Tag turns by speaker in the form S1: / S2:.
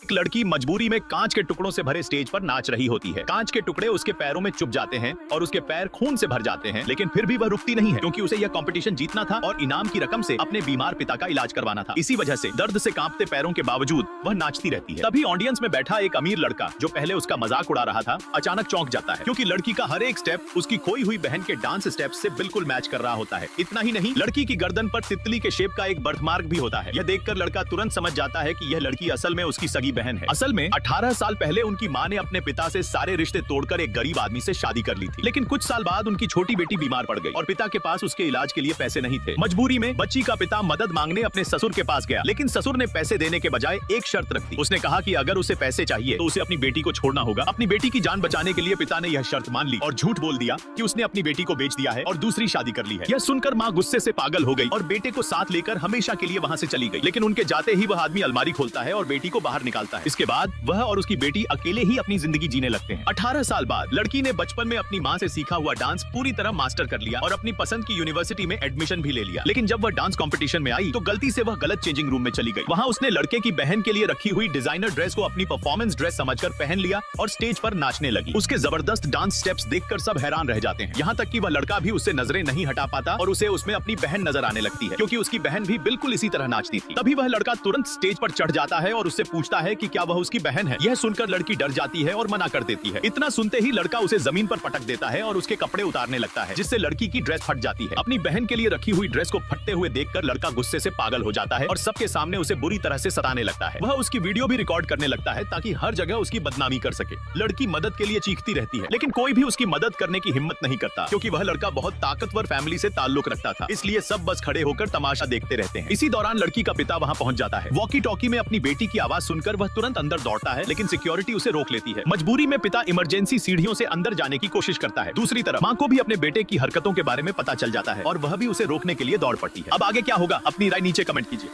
S1: एक लड़की मजबूरी में कांच के टुकड़ों से भरे स्टेज पर नाच रही होती है। कांच के टुकड़े उसके पैरों में चुभ जाते हैं और उसके पैर खून से भर जाते हैं, लेकिन फिर भी वह रुकती नहीं है क्योंकि उसे यह कंपटीशन जीतना था और इनाम की रकम से अपने बीमार पिता का इलाज करवाना था। इसी वजह से दर्द से कांपते पैरों के बावजूद वह नाचती रहती है। तभी ऑडियंस में बैठा एक अमीर लड़का जो पहले उसका मजाक उड़ा रहा था, अचानक चौंक जाता है क्योंकि लड़की का हर एक स्टेप उसकी खोई हुई बहन के डांस स्टेप से बिल्कुल मैच कर रहा होता है। इतना ही नहीं, लड़की की गर्दन पर तितली के शेप का एक बर्थमार्क भी होता है। यह देखकर लड़का तुरंत समझ जाता है कि यह लड़की असल में उसकी सगी बहन है। असल में 18 साल पहले उनकी मां ने अपने पिता से सारे रिश्ते तोड़कर एक गरीब आदमी से शादी कर ली थी, लेकिन कुछ साल बाद उनकी छोटी बेटी बीमार पड़ गई और पिता के पास उसके इलाज के लिए पैसे नहीं थे। मजबूरी में बच्ची का पिता मदद मांगने अपने ससुर के पास गया, लेकिन ससुर ने पैसे देने के बजाय एक शर्त रख दी। उसने कहा कि अगर उसे पैसे चाहिए तो उसे अपनी बेटी को छोड़ना होगा। अपनी बेटी की जान बचाने के लिए पिता ने यह शर्त मान ली और झूठ बोल दिया कि उसने अपनी बेटी को बेच दिया है और दूसरी शादी कर ली है। यह सुनकर माँ गुस्से से पागल हो गई और बेटे को साथ लेकर हमेशा के लिए वहाँ से चली गई। लेकिन उनके जाते ही वह आदमी अलमारी खोलता है और बेटी को बाहर निकालता है। इसके बाद वह और उसकी बेटी अकेले ही अपनी जिंदगी जीने लगते हैं। 18 साल बाद लड़की ने बचपन में अपनी माँ से सीखा हुआ डांस पूरी तरह मास्टर कर लिया और अपनी पसंद की यूनिवर्सिटी में एडमिशन भी ले लिया। लेकिन जब वह डांस कंपटीशन में आई तो गलती से वह गलत चेंजिंग रूम में चली गई। वहाँ उसने लड़के की बहन के लिए रखी हुई डिजाइनर ड्रेस को अपनी परफॉर्मेंस ड्रेस समझकर पहन लिया और स्टेज पर नाचने लगी। उसके जबरदस्त डांस स्टेप्स देखकर सब हैरान रह जाते हैं। यहाँ तक कि वह लड़का भी उससे नजरें नहीं हटा पाता और उसे उसमें अपनी बहन नजर आने लगती है क्योंकि उसकी बहन भी बिल्कुल इसी तरह नाचती थी। तभी वह लड़का तुरंत स्टेज पर चढ़ जाता है और उससे पूछता है कि क्या वह उसकी बहन है। यह सुनकर लड़की डर जाती है और मना कर देती है। इतना सुनते ही लड़का उसे जमीन पर पटक देता है और उसके कपड़े उतारने लगता है, जिससे लड़की की ड्रेस फट जाती है। अपनी बहन के लिए रखी हुई ड्रेस को फटते हुए देखकर लड़का गुस्से से पागल हो जाता है और सबके सामने उसे बुरी तरह से सताने लगता है। वह उसकी वीडियो भी रिकॉर्ड करने लगता है ताकि हर जगह उसकी बदनामी कर सके। लड़की मदद के लिए चीखती रहती है, लेकिन कोई भी उसकी मदद करने की हिम्मत नहीं करता क्योंकि वह लड़का बहुत ताकतवर फैमिली से ताल्लुक रखता था। इसलिए सब बस खड़े होकर तमाशा देखते रहते हैं। इसी दौरान लड़की का पिता वहाँ पहुँच जाता है। वॉकी टॉकी में अपनी बेटी की आवाज सुनकर वह तुरंत अंदर दौड़ता है, लेकिन सिक्योरिटी उसे रोक लेती है। मजबूरी में पिता इमरजेंसी सीढ़ियों से अंदर जाने की कोशिश करता है। दूसरी तरफ माँ को भी अपने बेटे की हरकतों के बारे में पता चल जाता है और वह भी उसे रोकने के लिए दौड़ पड़ती है। अब आगे क्या होगा, अपनी राय नीचे कमेंट कीजिए।